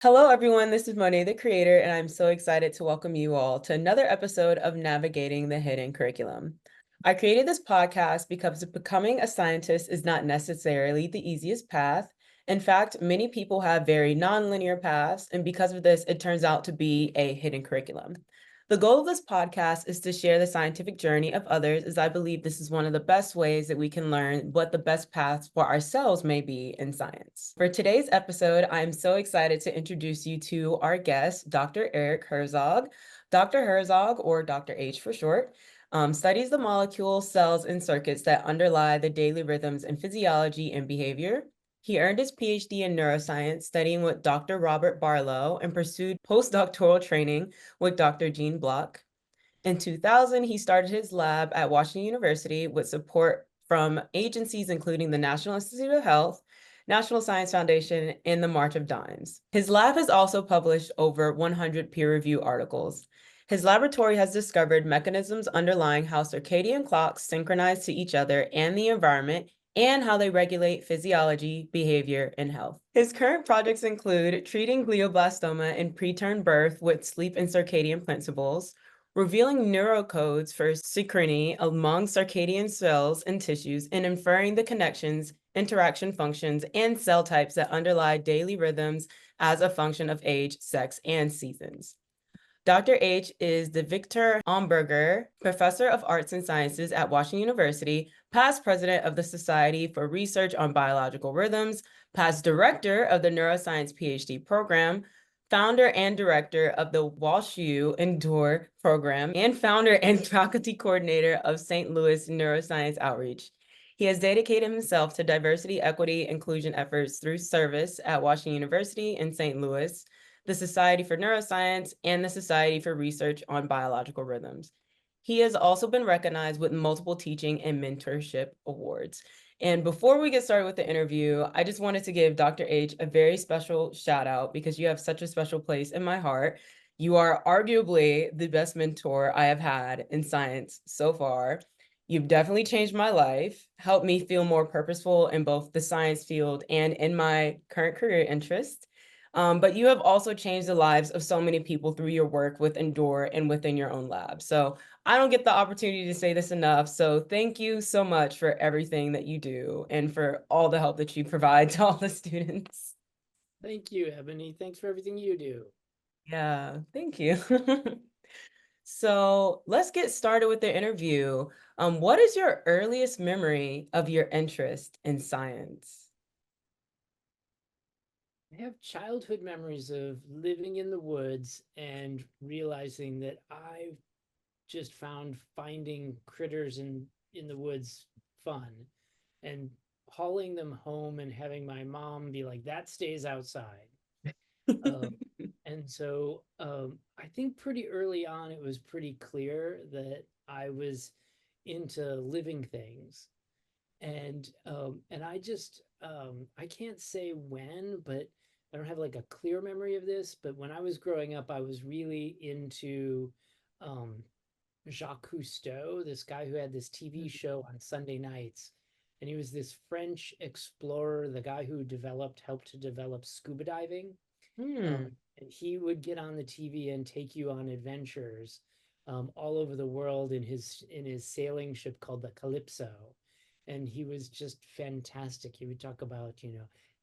Hello, everyone. This is Monet, the creator, and I'm so excited to welcome you all to another episode of Navigating the Hidden Curriculum. I created this podcast because becoming a scientist is not necessarily the easiest path. In fact, many people have very nonlinear paths, and because of this, it turns out to be a hidden curriculum. The goal of this podcast is to share the scientific journey of others, as I believe this is one of the best ways that we can learn what the best paths for ourselves may be in science. For today's episode, I'm so excited to introduce you to our guest, Dr. Erik Herzog. Dr. Herzog, or Dr. H for short, studies the molecules, cells, and circuits that underlie the daily rhythms in physiology and behavior. He earned his PhD in neuroscience, studying with Dr. Robert Barlow, and pursued postdoctoral training with Dr. Jean Block. In 2000, he started his lab at Washington University with support from agencies including the National Institute of Health, National Science Foundation, and the March of Dimes. His lab has also published over 100 peer-reviewed articles. His laboratory has discovered mechanisms underlying how circadian clocks synchronize to each other and the environment and how they regulate physiology, behavior, and health. His current projects include treating glioblastoma in preterm birth with sleep and circadian principles, revealing neurocodes for synchrony among circadian cells and tissues, and inferring the connections, interaction functions, and cell types that underlie daily rhythms as a function of age, sex, and seasons. Dr. H is the Victor Omberger Professor of Arts and Sciences at Washington University, past president of the Society for Research on Biological Rhythms, past director of the Neuroscience PhD program, founder and director of the WashU Endure program, and founder and faculty coordinator of St. Louis Neuroscience Outreach. He has dedicated himself to diversity, equity, inclusion efforts through service at Washington University in St. Louis, the Society for Neuroscience, and the Society for Research on Biological Rhythms. He has also been recognized with multiple teaching and mentorship awards. And before we get started with the interview, I just wanted to give Dr. H a very special shout out because you have such a special place in my heart. You are arguably the best mentor I have had in science so far. You've definitely changed my life, helped me feel more purposeful in both the science field and in my current career interests. But you have also changed the lives of so many people through your work with Endure and within your own lab. So I don't get the opportunity to say this enough. So thank you so much for everything that you do and for all the help that you provide to all the students. Thank you, Ebony. Thanks for everything you do. Yeah, thank you. So let's get started with the interview. What is your earliest memory of your interest in science? I have childhood memories of living in the woods and realizing that I just found finding critters in the woods fun and hauling them home and having my mom be like, that stays outside. Um, and so I think pretty early on it was pretty clear that I was into living things. And I just I can't say when, but I don't have like a clear memory of this, but when I was growing up I was really into um Jacques Cousteau, this guy who had this TV show on Sunday nights, and he was this French explorer, the guy who developed helped to develop scuba diving. Hmm. And he would get on the TV and take you on adventures all over the world in his sailing ship called the Calypso. And he was just fantastic. He would talk about,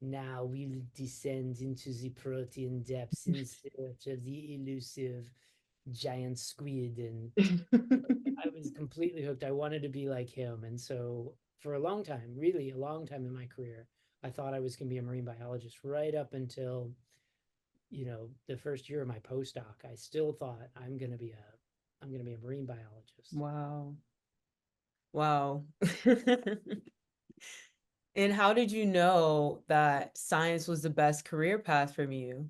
now we'll descend into the protein depths in search of the elusive giant squid. And I was completely hooked. I wanted to be like him. And so for a long time, really a long time in my career, I thought I was going to be a marine biologist right up until the first year of my postdoc. I still thought I'm going to be a marine biologist. Wow. Wow. And how did you know that science was the best career path from you?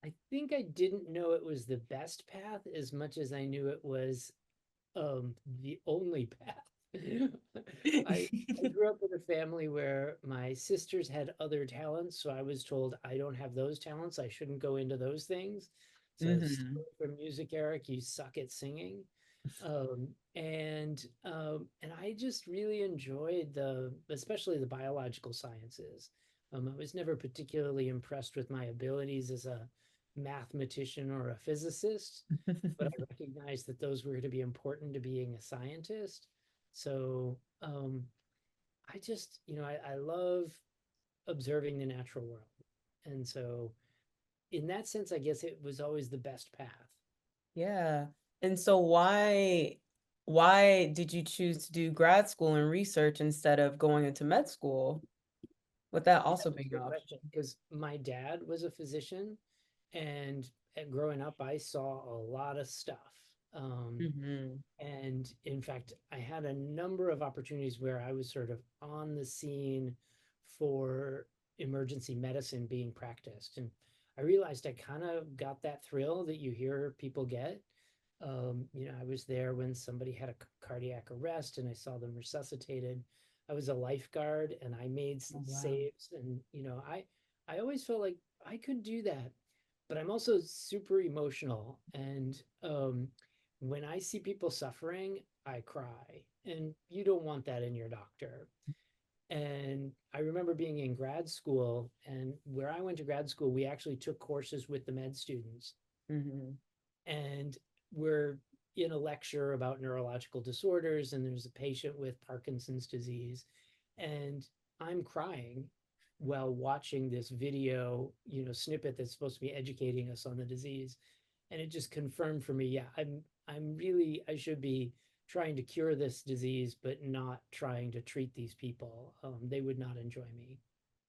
I think I didn't know it was the best path as much as I knew it was the only path. I I grew up with a family where my sisters had other talents, so I was told I don't have those talents. I shouldn't go into those things. So stay Hmm. away from music, Eric. You suck at singing. And I just really enjoyed especially the biological sciences. I was never particularly impressed with my abilities as a mathematician or a physicist, but I recognized that those were to be important to being a scientist. So I just, I love observing the natural world. And so, in that sense, I guess it was always the best path. Yeah. And so why did you choose to do grad school and research instead of going into med school? With that Yeah, also that's a being an great option. question because my dad was a physician, and growing up, I saw a lot of stuff. Um, Hmm. and in fact, I had a number of opportunities where I was sort of on the scene for emergency medicine being practiced. And I realized I kind of got that thrill that you hear people get. I was there when somebody had a cardiac arrest and I saw them resuscitated. I was a lifeguard and I made Oh, wow. saves, and I always felt like I could do that. But I'm also super emotional, and when I see people suffering, I cry, and you don't want that in your doctor. And I remember being in grad school, and where I went to grad school, we actually took courses with the med students, Hmm. and we're in a lecture about neurological disorders, and there's a patient with Parkinson's disease, and I'm crying while watching this video, snippet that's supposed to be educating us on the disease. And it just confirmed for me, yeah, I'm really, I should be trying to cure this disease, but not trying to treat these people. They would not enjoy me.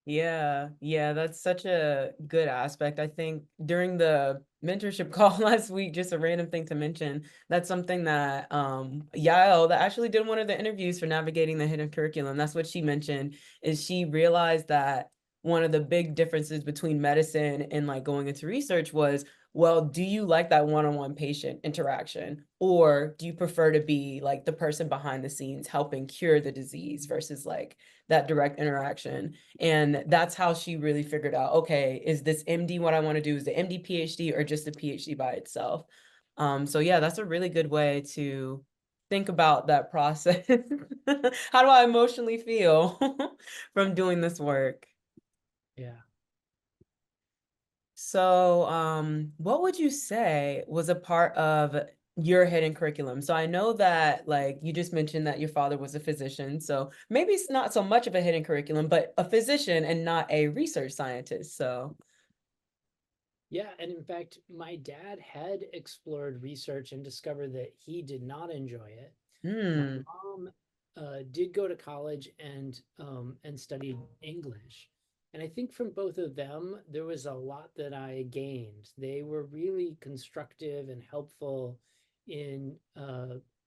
Yeah, yeah, that's such a good aspect. I think during the mentorship call last week, just a random thing to mention, that's something that Yael, that actually did one of the interviews for navigating the hidden curriculum. That's what she mentioned, is she realized that one of the big differences between medicine and like going into research was, well, do you like that one-on-one patient interaction, or do you prefer to be like the person behind the scenes helping cure the disease versus like that direct interaction? And that's how she really figured out, okay, is this MD what I want to do? Is the MD PhD or just a PhD by itself? So yeah, that's a really good way to think about that process. How do I emotionally feel from doing this work? Yeah. So, what would you say was a part of your hidden curriculum? So I know that like you just mentioned that your father was a physician, so maybe it's not so much of a hidden curriculum, but a physician and not a research scientist. So, Yeah, and in fact, my dad had explored research and discovered that he did not enjoy it. My hmm, mom did go to college and studied English, and I think from both of them there was a lot that I gained. They were really constructive and helpful in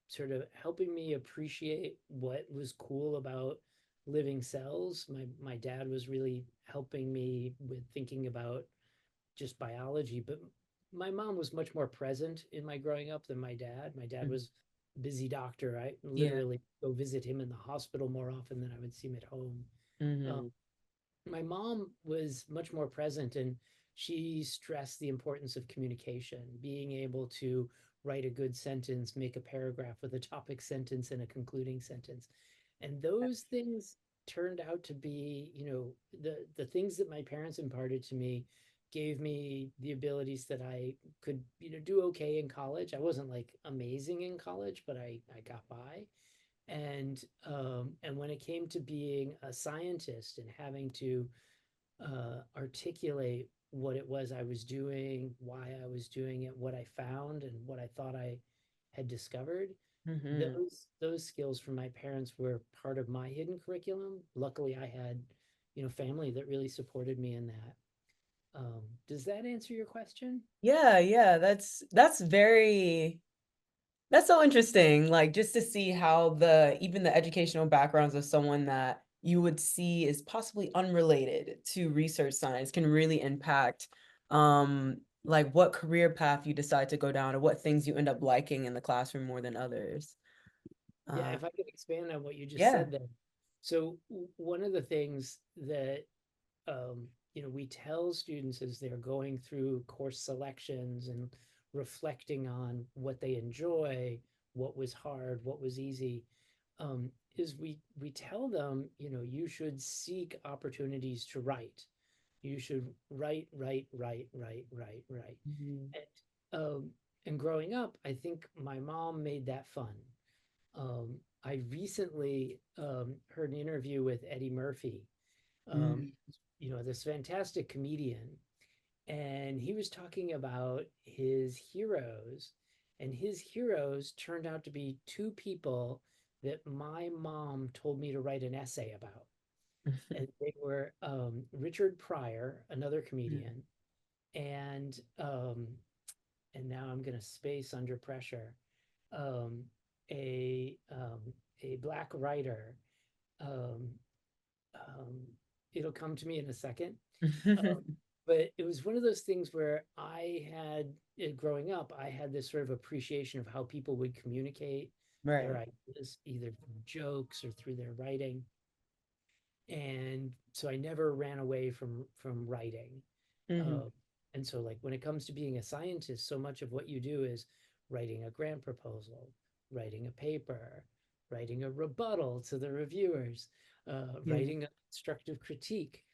sort of helping me appreciate what was cool about living cells. My dad was really helping me with thinking about just biology, but my mom was much more present in my growing up than my dad. My dad was a busy doctor. I yeah, literally go visit him in the hospital more often than I would see him at home. Uh, hmm, my mom was much more present, and she stressed the importance of communication, being able to write a good sentence, make a paragraph with a topic sentence and a concluding sentence. And those things turned out to be, the things that my parents imparted to me gave me the abilities that I could, do okay in college. I wasn't like amazing in college, but I got by. And when it came to being a scientist and having to articulate what it was I was doing, why I was doing it, what I found, and what I thought I had discovered, hmm. those skills from my parents were part of my hidden curriculum. Luckily, I had family that really supported me in that. Does that answer your question? Yeah, yeah, that's very that's so interesting, like just to see how the even the educational backgrounds of someone that you would see is possibly unrelated to research science can really impact like what career path you decide to go down or what things you end up liking in the classroom more than others. Yeah, Uh if I could expand on what you just yeah. said then. So one of the things that we tell students as they're going through course selections and reflecting on what they enjoy, what was hard, what was easy. is we tell them, you should seek opportunities to write. You should write, write, write, write, write, write. Mhm. And growing up, I think my mom made that fun. I recently heard an interview with Eddie Murphy, um, Mm. this fantastic comedian, and he was talking about his heroes, and his heroes turned out to be two people that my mom told me to write an essay about. And they were Richard Pryor, another comedian, and now I'm going to space under pressure, um, a a black writer. Um, um, it'll come to me in a second. Um, but it was one of those things where growing up, I had this sort of appreciation of how people would communicate their Right. ideas, either through jokes or through their writing. And so I never ran away from writing. Hmm. Uh, and so, like, when it comes to being a scientist, so much of what you do is writing a grant proposal, writing a paper, writing a rebuttal to the reviewers, Yeah. writing a constructive critique.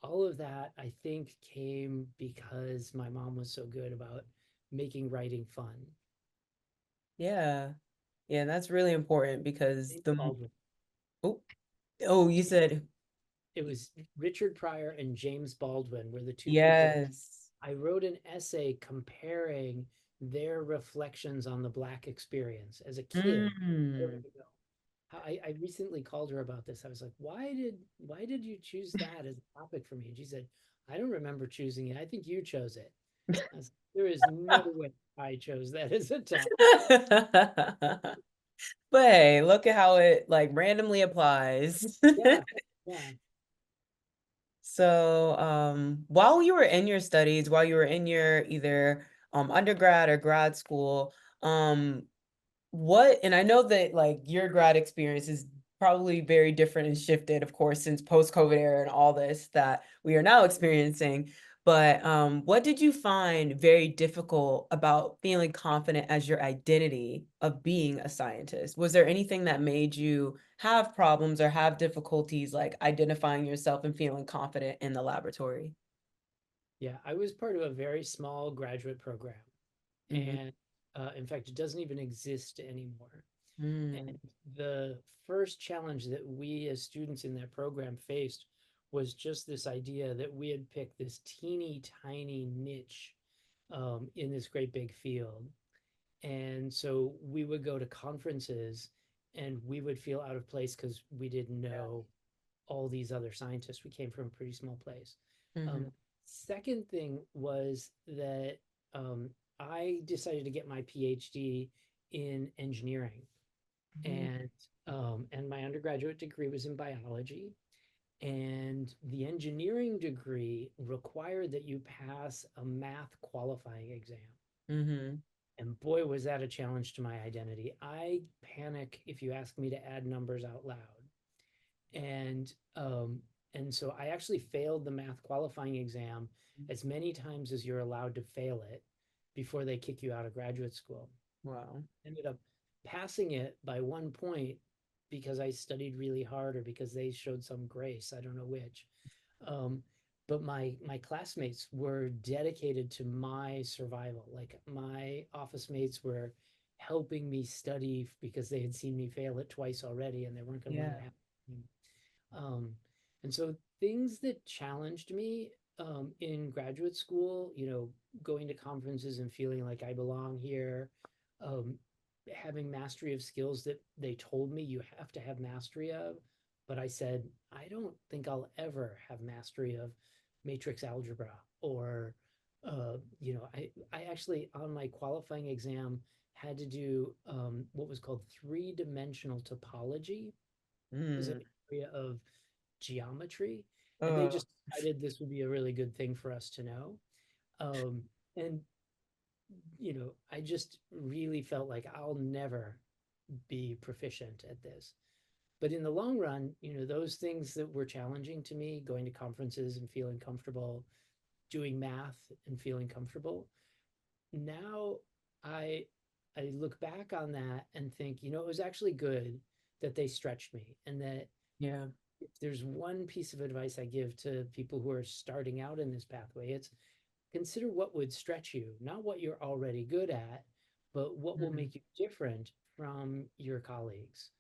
All of that, I think, came because my mom was so good about making writing fun. Yeah. Yeah, that's really important because James the Baldwin. oh, oh, you said It was Richard Pryor and James Baldwin were the two people. yes. I wrote an essay comparing their reflections on the Black experience as a kid. Where Mm. would it go? I recently called her about this. I was like, why did you choose that as a topic for me? And she said, I don't remember choosing it. I think you chose it. I was like, there is no way I chose that as a topic. But hey, look at how it like randomly applies. Yeah, yeah. So, while you were in your studies, while you were in your either undergrad or grad school, um, what, and I know that like your grad experience is probably very different and shifted, of course, since post-COVID era and all this that we are now experiencing. But what did you find very difficult about feeling confident as your identity of being a scientist? Was there anything that made you have problems or have difficulties like identifying yourself and feeling confident in the laboratory? Yeah, I was part of a very small graduate program. Mm-hmm. And in fact, it doesn't even exist anymore. Mm. And the first challenge that we as students in that program faced was just this idea that we had picked this teeny tiny niche in this great big field. And so we would go to conferences and we would feel out of place because we didn't know all these other scientists. We came from a pretty small place. Mm-hmm. Um, Second thing was that um, I decided to get my PhD in engineering, and my undergraduate degree was in biology. And the engineering degree required that you pass a math qualifying exam. Mm-hmm. And boy, was that a challenge to my identity. I panic if you ask me to add numbers out loud. And so I actually failed the math qualifying exam as many times as you're allowed to fail it before they kick you out of graduate school. Wow. Ended up passing it by 1 point because I studied really hard or because they showed some grace. I don't know which. Um, but my classmates were dedicated to my survival. Like my office mates were helping me study because they had seen me fail it twice already and they weren't going to let it Yeah. happen. Um, and so things that challenged me in graduate school, going to conferences and feeling like I belong here, um, having mastery of skills that they told me you have to have mastery of. But I said, I don't think I'll ever have mastery of matrix algebra or, I actually on my qualifying exam had to do what was called three-dimensional topology. Is an Mm. area of geometry, and they Oh. just decided this would be a really good thing for us to know. And I just really felt like I'll never be proficient at this. But in the long run, those things that were challenging to me, going to conferences and feeling comfortable, doing math and feeling comfortable, now I I look back on that and think, it was actually good that they stretched me, and that Yeah. if there's one piece of advice I give to people who are starting out in this pathway, it's consider what would stretch you, not what you're already good at, but what will Mhm. make you different from your colleagues.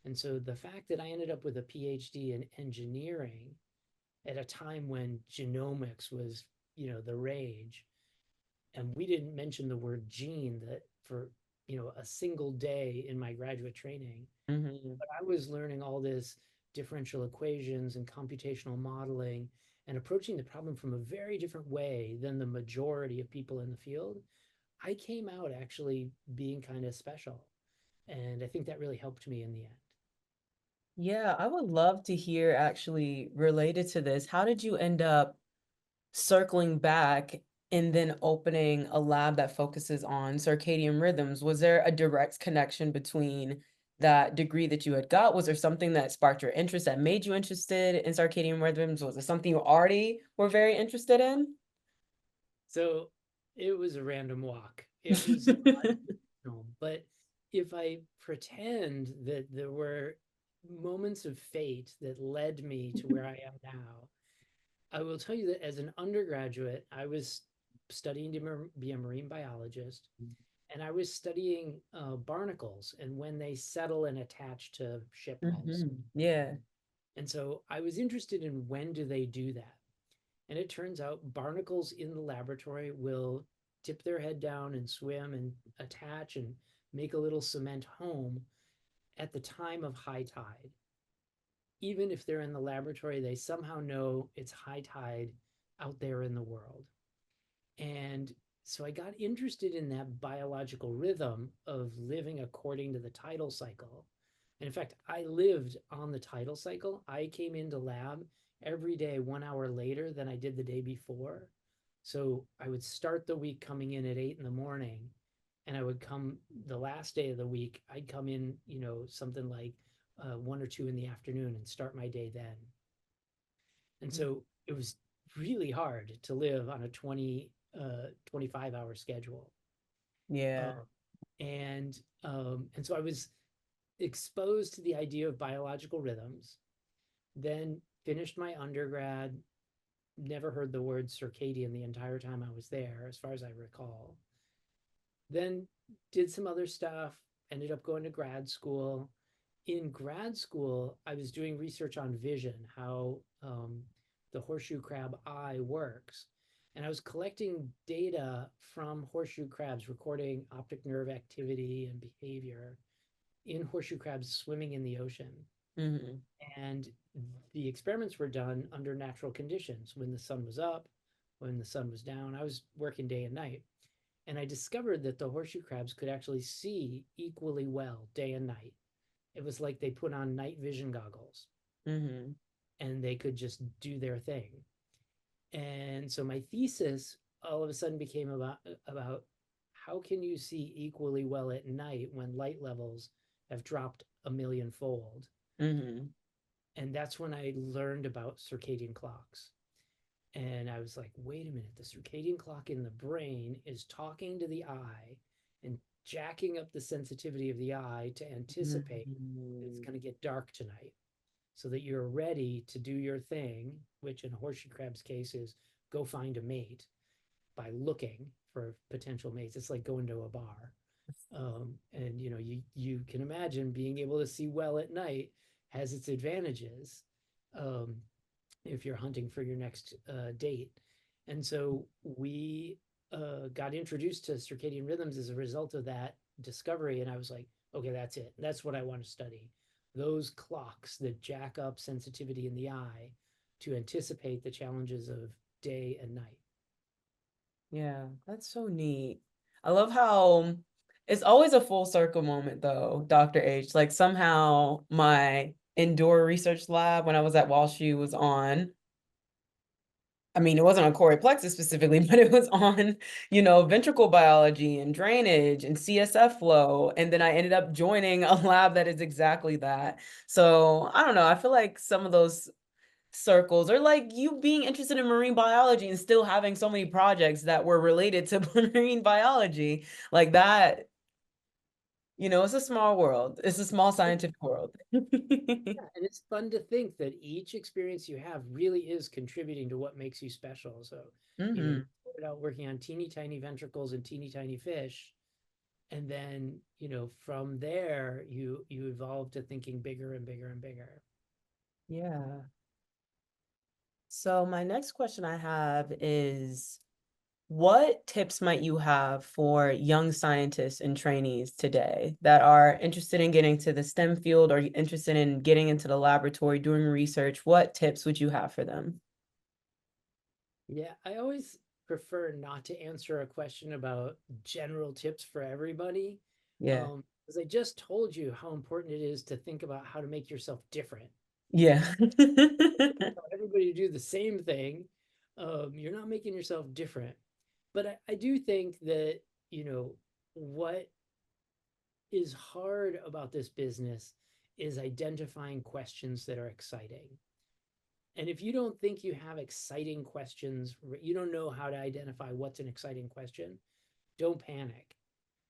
And so the fact that I ended up with a PhD in engineering at a time when genomics was, the rage, and we didn't mention the word gene that for, a single day in my graduate training, Mhm. but I was learning all this differential equations and computational modeling and approaching the problem from a very different way than the majority of people in the field. I came out actually being kind of special. And I think that really helped me in the end. Yeah, I would love to hear actually related to this. How did you end up circling back and then opening a lab that focuses on circadian rhythms? Was there a direct connection between that degree that you had got? Was there something that sparked your interest that made you interested in circadian rhythms? Was it something you already were very interested in? So it was a random walk. It was unintentional. But if I pretend that there were moments of fate that led me to where I am now, I will tell you that as an undergraduate, I was studying to be a marine biologist, and I was studying barnacles and when they settle and attach to ship hulls. Yeah. And so I was interested in when do they do that? And it turns out barnacles in the laboratory will tip their head down and swim and attach and make a little cement home at the time of high tide. Even if they're in the laboratory, they somehow know it's high tide out there in the world. And so I got interested in that biological rhythm of living according to the tidal cycle. And in fact, I lived on the tidal cycle. I came into lab every day 1 hour later than I did the day before. So I would start the week coming in at 8 in the morning, and I would come the last day of the week, I'd come in, something like 1 or 2 in the afternoon and start my day then. And so it was really hard to live on a 25-hour schedule. Yeah. Uh, and so I was exposed to the idea of biological rhythms, then finished my undergrad, never heard the word circadian the entire time I was there, as far as I recall. Then did some other stuff, ended up going to grad school. In grad school, I was doing research on vision, how the horseshoe crab eye works. And I was collecting data from horseshoe crabs, recording optic nerve activity and behavior in horseshoe crabs swimming in the ocean. Hmm. And the experiments were done under natural conditions when the sun was up, when the sun was down. I was working day and night. And I discovered that the horseshoe crabs could actually see equally well day and night. It was like they put on night vision goggles Hmm. and they could just do their thing. And so my thesis all of a sudden became about how can you see equally well at night when light levels have dropped a million fold. Hmm. And that's when I learned about circadian clocks. And I was like, wait a minute, the circadian clock in the brain is talking to the eye and jacking up the sensitivity of the eye to anticipate that it's going to get dark tonight so that you're ready to do your thing, which in horseshoe crab's case is go find a mate by looking for potential mates. It's like going to a bar. And you can imagine being able to see well at night has its advantages. Um, if you're hunting for your next date. And so we got introduced to circadian rhythms as a result of that discovery. And I was like, okay, that's it. That's what I want to study. Those clocks that jack up sensitivity in the eye to anticipate the challenges of day and night. Yeah, that's so neat. I love how it's always a full circle moment though, Dr. H. Like somehow my indoor research lab when I was at WashU was on, I mean, it wasn't on choroid plexus specifically, but it was on, ventricle biology and drainage and CSF flow. And then I ended up joining a lab that is exactly that. So I don't know. I feel like some of those circles or like you being interested in marine biology and still having so many projects that were related to marine biology like that It's a small world. It's a small scientific world. Yeah, and it's fun to think that each experience you have really is contributing to what makes you special. So, you Hmm. started out working on teeny tiny ventricles and teeny tiny fish, and then, from there you evolve to thinking bigger and bigger and bigger. Yeah. So my next question I have is, what tips might you have for young scientists and trainees today that are interested in getting to the STEM field or interested in getting into the laboratory, doing research? What tips would you have for them? Yeah, I always prefer not to answer a question about general tips for everybody. Yeah. Because I just told you how important it is to think about how to make yourself different. Yeah. Tell everybody to do the same thing. You're not making yourself different. But I do think that, what is hard about this business is identifying questions that are exciting. And if you don't think you have exciting questions, you don't know how to identify what's an exciting question, don't panic.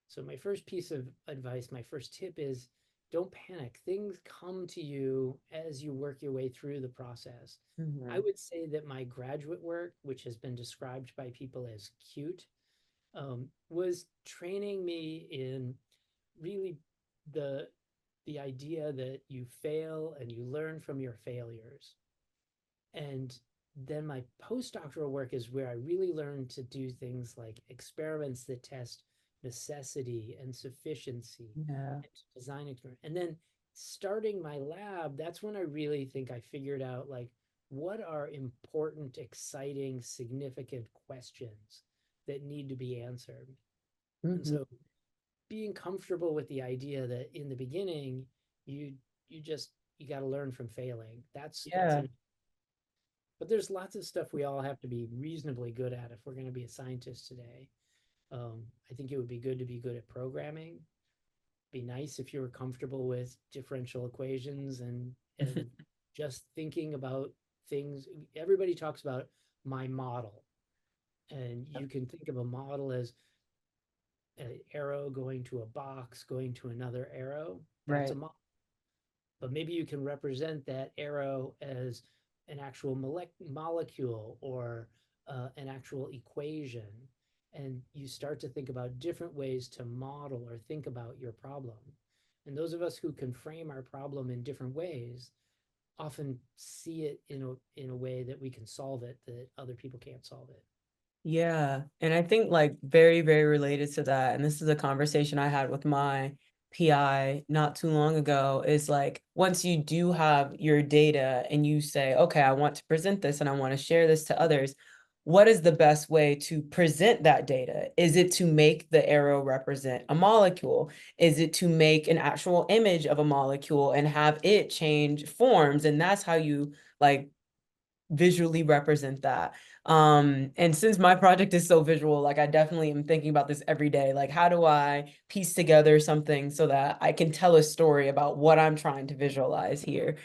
So, my first piece of advice, my first tip is don't panic. Things come to you as you work your way through the process. I Mhm. would say that my graduate work, which has been described by people as cute, was training me in really the the idea that you fail and you learn from your failures. And then my postdoctoral work is where I really learned to do things like experiments that test necessity and sufficiency Yeah. and to design experiment. And then starting my lab, that's when I really think I figured out like what are important, exciting, significant questions that need to be answered. And Mhm. so being comfortable with the idea that in the beginning, you you just you got to learn from failing. That's Yeah. an but there's lots of stuff we all have to be reasonably good at if we're going to be a scientist today. I think it would be good to be good at programming. Be nice if you were comfortable with differential equations and just thinking about things. Everybody talks about my model, and you can think of a model as an arrow going to a box, going to another arrow. That's a Right. model. But maybe you can represent that arrow as an actual molecule or an actual equation. And you start to think about different ways to model or think about your problem. And those of us who can frame our problem in different ways often see it in a way that we can solve it that other people can't solve it. Yeah. And I think like very, very related to that, and this is a conversation I had with my PI not too long ago, is like once you do have your data and you say, okay, I want to present this and I want to share this to others, what is the best way to present that data? Is it to make the arrow represent a molecule? Is it to make an actual image of a molecule and have it change forms? And that's how you like visually represent that. And since my project is so visual, like I definitely am thinking about this every day. Like, how do I piece together something so that I can tell a story about what I'm trying to visualize here?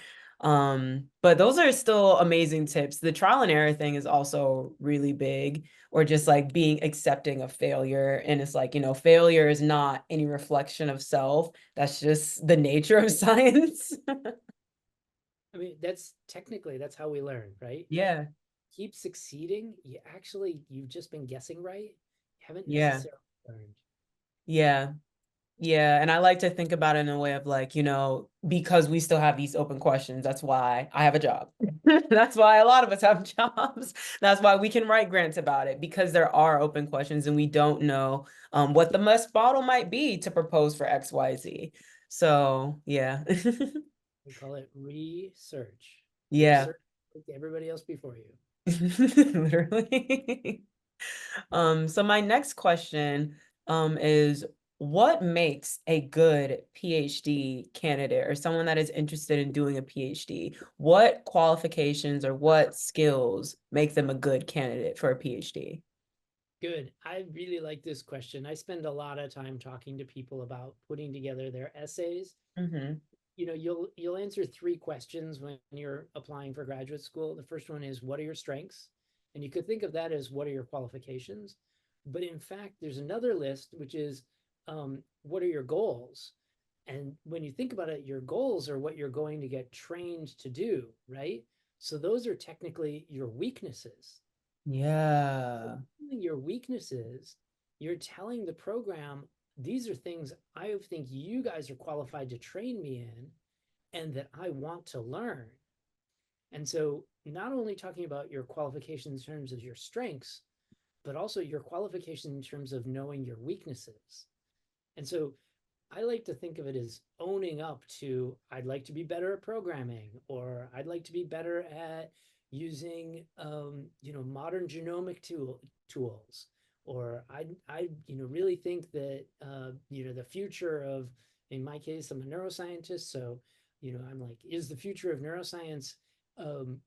But those are still amazing tips. The trial and error thing is also really big, or just like being accepting of failure. And it's like, failure is not any reflection of self. That's just the nature of science. I mean, that's how we learn, right? Yeah. Keep succeeding. You've just been guessing right. You haven't Yeah. necessarily learned. Yeah. Yeah, and I like to think about it in a way of like, because we still have these open questions, that's why I have a job. That's why a lot of us have jobs. That's why we can write grants about it because there are open questions and we don't know what the best model might be to propose for XYZ. So, yeah. We call it research. Yeah, Research like everybody else before you. literally. So my next question is what makes a good PhD candidate or someone that is interested in doing a PhD? What qualifications or what skills make them a good candidate for a PhD? Good. I really like this question. I spend a lot of time talking to people about putting together their essays. Mm-hmm. You'll answer three questions when you're applying for graduate school. The first one is what are your strengths? And you could think of that as what are your qualifications? But in fact, there's another list which is what are your goals? And when you think about it, your goals are what you're going to get trained to do, right? So those are technically your weaknesses. Yeah. Your weaknesses, you're telling the program, these are things I think you guys are qualified to train me in and that I want to learn. And so, not only talking about your qualifications in terms of your strengths, but also your qualification in terms of knowing your weaknesses. And so, I like to think of it as owning up to I'd like to be better at programming, or I'd like to be better at using modern genomic tools, or I really think that the future of, in my case, I'm a neuroscientist, so I'm like, is the future of neuroscience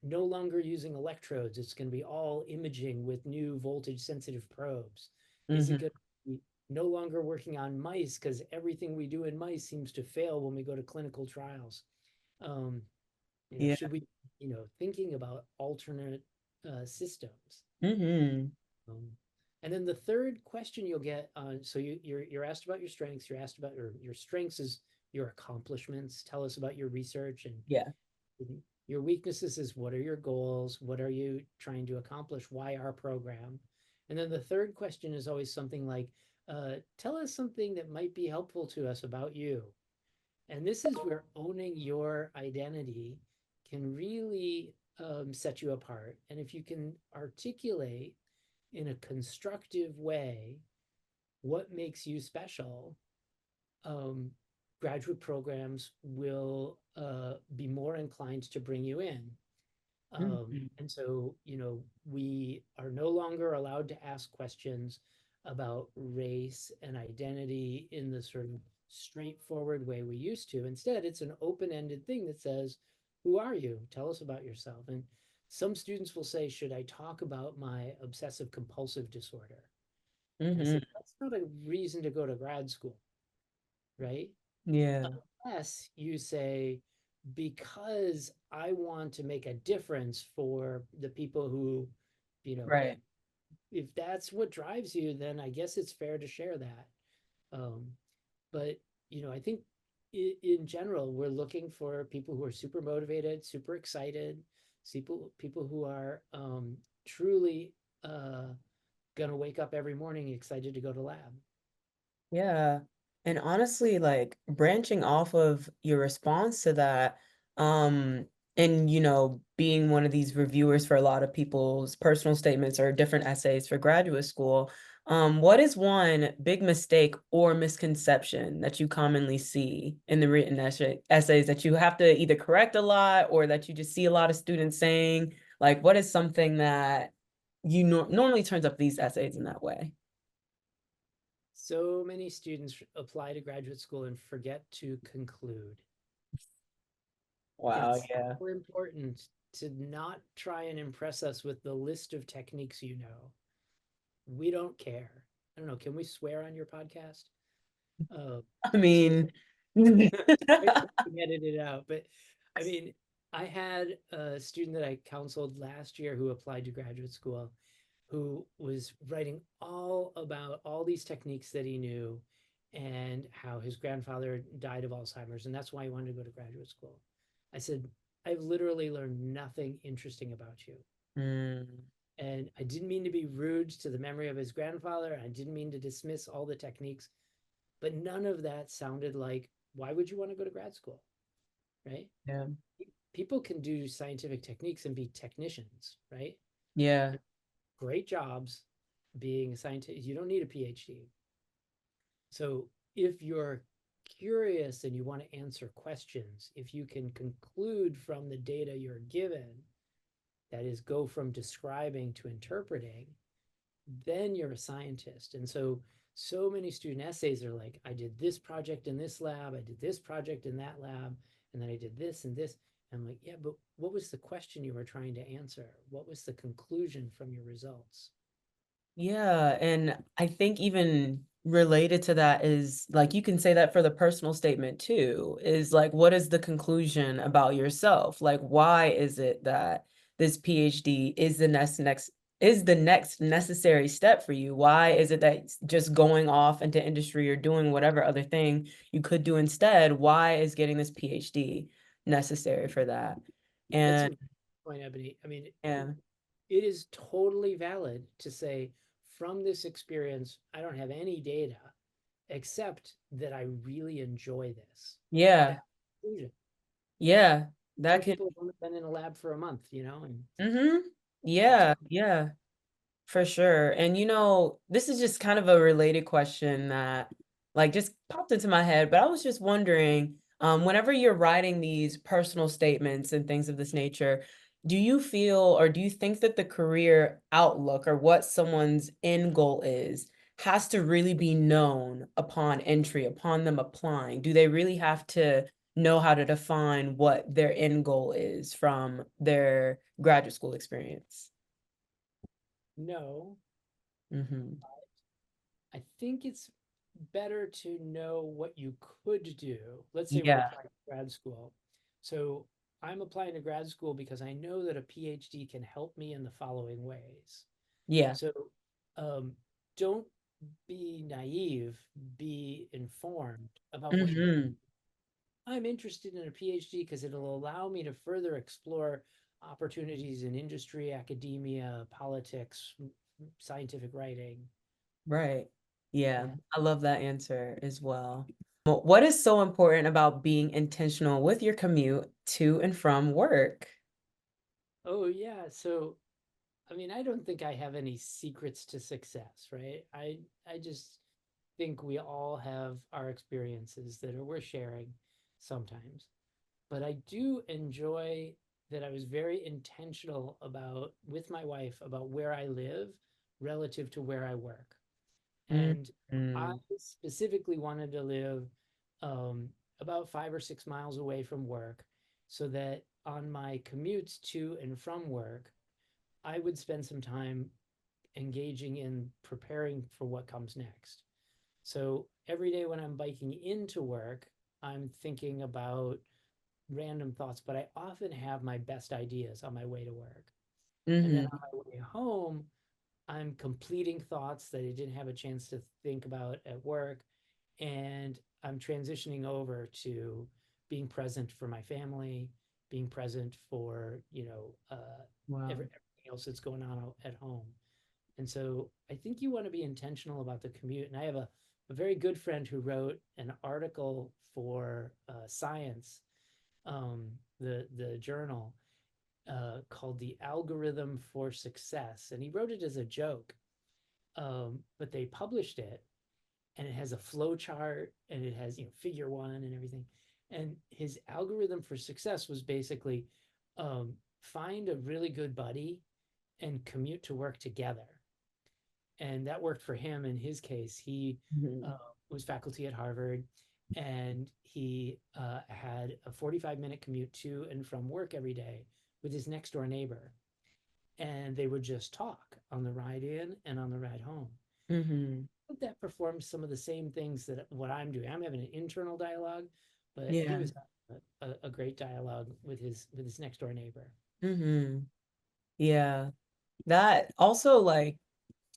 no longer using electrodes? It's going to be all imaging with new voltage sensitive probes. Is it Hmm. going to be no longer working on mice because everything we do in mice seems to fail when we go to clinical trials? Um, Yeah. should we, thinking about alternate systems? Hmm. Um, and then the third question you'll get, so you're asked about your strengths. You're asked about your strengths is your accomplishments. Tell us about your research, and Yeah. your weaknesses is what are your goals? What are you trying to accomplish? Why our program? And then the third question is always something like, tell us something that might be helpful to us about you. And this is where owning your identity can really set you apart. And if you can articulate in a constructive way what makes you special, um, graduate programs will be more inclined to bring you in. Hmm. And so, we are no longer allowed to ask questions about race and identity in the sort of straightforward way we used to. Instead, it's an open ended thing that says, who are you? Tell us about yourself. And some students will say, should I talk about my obsessive compulsive disorder? And I Hmm. said, that's not a reason to go to grad school, right? Yeah. Unless you say, because I want to make a difference for the people who, you know, Right. if that's what drives you, then I guess it's fair to share that. Um, but, I think in general, we're looking for people who are super motivated, super excited, people who are truly going to wake up every morning excited to go to lab. Yeah. And honestly, like branching off of your response to that, um, and being one of these reviewers for a lot of people's personal statements or different essays for graduate school, what is one big mistake or misconception that you commonly see in the written essays that you have to either correct a lot or that you just see a lot of students saying? Like, what is something that normally turns up these essays in that way? So many students apply to graduate school and forget to conclude. Wow, It's yeah. so important to not try and impress us with the list of techniques you know. We don't care. I don't know. Can we swear on your podcast? Uh, I mean, I can edit it out. But I mean, I had a student that I counseled last year who applied to graduate school who was writing all about all these techniques that he knew and how his grandfather died of Alzheimer's. And that's why he wanted to go to graduate school. I said, I've literally learned nothing interesting about you. mm, And I didn't mean to be rude to the memory of his grandfather. I didn't mean to dismiss all the techniques, but none of that sounded like, why would you want to go to grad school? Right? yeah, People can do scientific techniques and be technicians, right? yeah, And great jobs being a scientist. You don't need a PhD. So if you're curious and you want to answer questions, if you can conclude from the data you're given, that is, go from describing to interpreting, then you're a scientist. And so, so many student essays are like, I did this project in this lab, I did this project in that lab, and then I did this and this. And I'm like, yeah, but what was the question you were trying to answer? What was the conclusion from your results? yeah. And I think even related to that is like you can say that for the personal statement too, is like, what is the conclusion about yourself? Like, why is it that this PhD is the next is the next necessary step for you? Why is it that just going off into industry or doing whatever other thing you could do instead? Why is getting this PhD necessary for that? That's And a point, Ebony. I mean, yeah, it is totally valid to say from this experience, I don't have any data except that I really enjoy this. yeah, That conclusion. yeah, that Most can, people have only been in a lab for a month, and mm-hmm. that's Yeah, yeah. For sure. And this is just kind of a related question that like just popped into my head, but I was just wondering, whenever you're writing these personal statements and things of this nature, do you feel or do you think that the career outlook or what someone's end goal is has to really be known upon entry, upon them applying? Do they really have to know how to define what their end goal is from their graduate school experience? no. Hmm. I think it's better to know what you could do. Let's say we're Yeah. applying to grad school. So I'm applying to grad school because I know that a PhD can help me in the following ways. Yeah. So um, don't be naive, be informed about what you. Mhm. I'm interested in a PhD because it'll allow me to further explore opportunities in industry, academia, politics, scientific writing. Right. Yeah, Yeah. I love that answer as well. Well, what is so important about being intentional with your commute to and from work? Oh, yeah. So, I mean, I don't think I have any secrets to success, right? I just think we all have our experiences that are worth sharing sometimes. But I do enjoy that I was very intentional about with my wife about where I live relative to where I work. And I Mhm. specifically wanted to live um, about 5 or 6 miles away from work so that on my commutes to and from work, I would spend some time engaging in preparing for what comes next. So every day when I'm biking into work, I'm thinking about random thoughts, but I often have my best ideas on my way to work. And then Mhm. on my way home, I'm completing thoughts that I didn't have a chance to think about at work. And I'm transitioning over to being present for my family, being present for, Wow. everything else that's going on at home. And so I think you want to be intentional about the commute. And I have a very good friend who wrote an article for Science, the journal, called "The Algorithm for Success," and he wrote it as a joke. But they published it, and it has a flow chart, and it has figure one and everything. And his algorithm for success was basically find a really good buddy and commute to work together, and that worked for him. In his case, he uh, Mhm. was faculty at Harvard, and he had a 45-minute commute to and from work every day with his next door neighbor, and they would just talk on the ride in and on the ride home. Mhm. That performs some of the same things that what I'm doing. I'm having an internal dialogue, but he Yeah. was having a great dialogue with his next door neighbor. Mhm. Yeah. That also like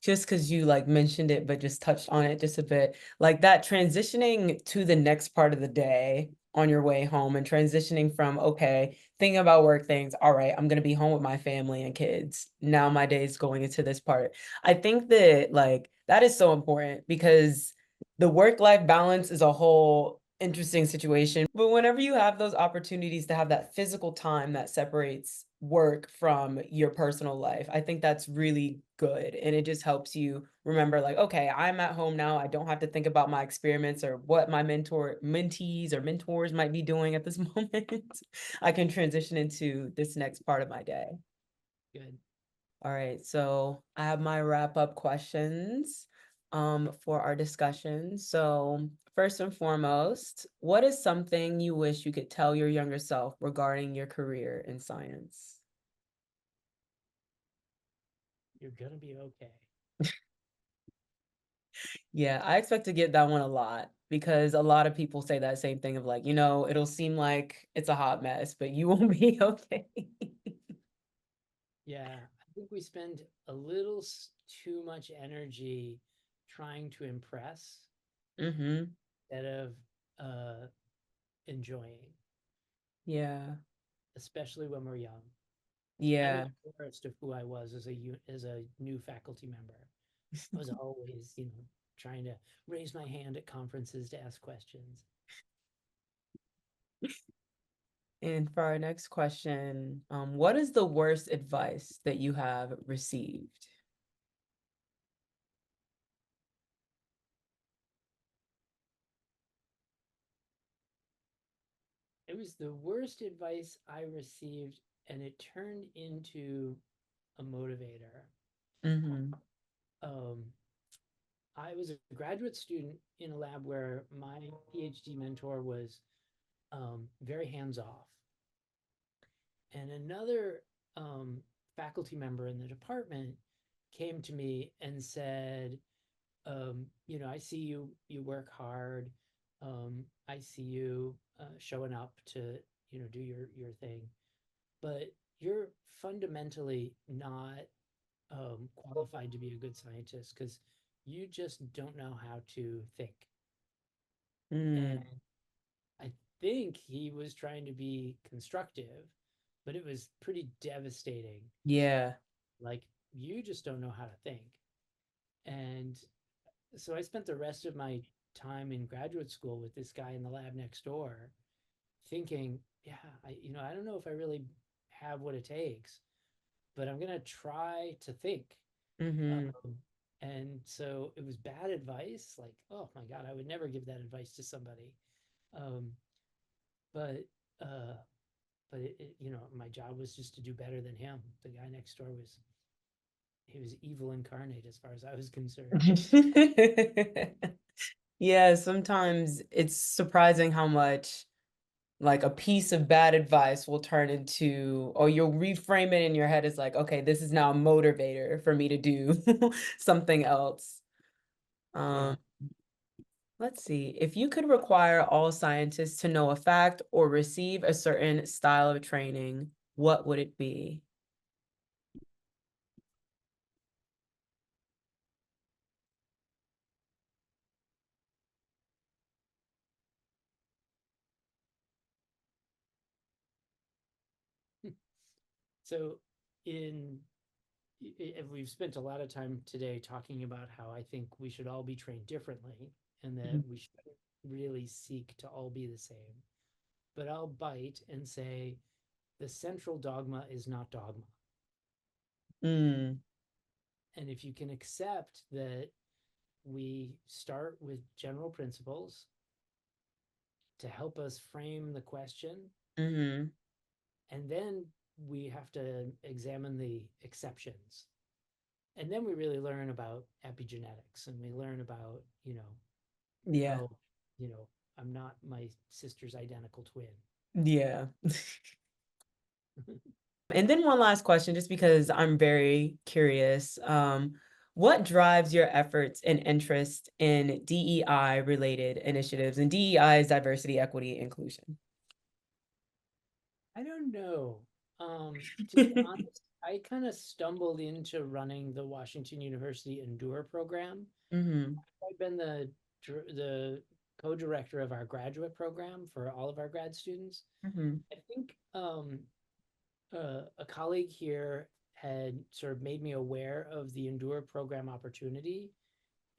just because you like mentioned it, but just touched on it just a bit, like that transitioning to the next part of the day on your way home and transitioning from, okay, thinking about work things, all right, I'm going to be home with my family and kids. Now my day is going into this part. I think that like that is so important because the work-life balance is a whole interesting situation. But whenever you have those opportunities to have that physical time that separates work from your personal life, I think that's really good. And it just helps you remember, like, okay, I'm at home now. I don't have to think about my experiments or what my mentees or mentors might be doing at this moment. I can transition into this next part of my day. Good. All right, so I have my wrap up questions for our discussion. So, first and foremost, what is something you wish you could tell your younger self regarding your career in science? You're gonna be okay. Yeah, I expect to get that one a lot because a lot of people say that same thing of like, it'll seem like it's a hot mess, but you will be okay. Yeah. think we spend a little too much energy trying to impress Mm-hmm. instead of enjoying, Yeah. especially when we're young. I'm Yeah. embarrassed of who I was as a new faculty member. I was always, trying to raise my hand at conferences to ask questions. And for our next question, what is the worst advice that you have received? It was the worst advice I received, and it turned into a motivator. Mm-hmm. Um, I was a graduate student in a lab where my PhD mentor was very hands off. And another um, faculty member in the department came to me and said, I see you work hard. I see you showing up to, do your thing, but you're fundamentally not qualified to be a good scientist because you just don't know how to think. And Mm, I think he was trying to be constructive, but it was pretty devastating. yeah. Like, you just don't know how to think. And so I spent the rest of my time in graduate school with this guy in the lab next door, thinking, yeah, I don't know if I really have what it takes, but I'm gonna try to think. Mm-hmm. Um, and so it was bad advice. Like, oh my God, I would never give that advice to somebody. Um, but uh, my job was just to do better than him. The guy next door he was evil incarnate as far as I was concerned. Yeah, sometimes it's surprising how much like a piece of bad advice will turn into, or you'll reframe it in your head as like, okay, this is now a motivator for me to do something else. Yeah. Um, let's see. If you could require all scientists to know a fact or receive a certain style of training, what would it be? So in we've spent a lot of time today talking about how I think we should all be trained differently and that Mhm. we should really seek to all be the same. But I'll bite and say the central dogma is not dogma. Mm, And if you can accept that we start with general principles to help us frame the question, mhm. and then we have to examine the exceptions. And then we really learn about epigenetics and we learn about, Yeah. how, you know, I'm not my sister's identical twin. Yeah. And then one last question, just because I'm very curious. What drives your efforts and interest in DEI related initiatives? And DEI is diversity, equity, inclusion. I don't know. To be honest, I kind of stumbled into running the Washington University Endure program. Mm-hmm. I've been the co-director of our graduate program for all of our grad students. Mm-hmm. I think a colleague here had sort of made me aware of the Endure program opportunity.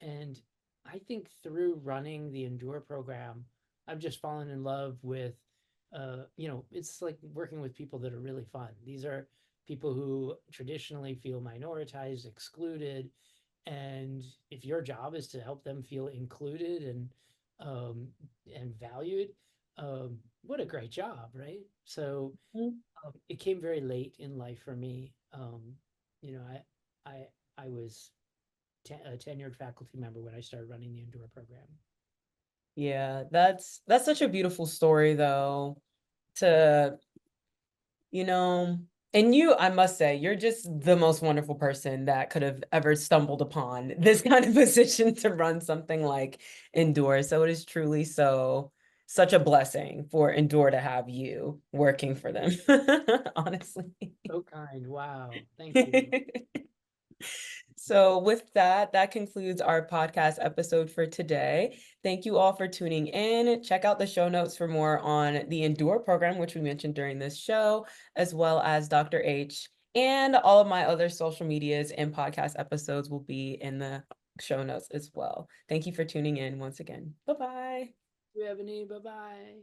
And I think through running the Endure program, I've just fallen in love with, it's like working with people that are really fun. These are people who traditionally feel minoritized, excluded. And if your job is to help them feel included um, and valued, what a great job, right? So it came very late in life for me. You know, I I was a tenured faculty member when I started running the Endure program. Yeah, that's such a beautiful story though, to, you know, and you, I must say, you're just the most wonderful person that could have ever stumbled upon this kind of position to run something like Endure. So it is truly so. such a blessing for Endure to have you working for them, honestly. So kind. Wow. Thank you. So, with that, that concludes our podcast episode for today. Thank you all for tuning in. Check out the show notes for more on the Endure program, which we mentioned during this show, as well as Dr. H. And all of my other social medias and podcast episodes will be in the show notes as well. Thank you for tuning in once again. Bye bye. Ebony, bye bye.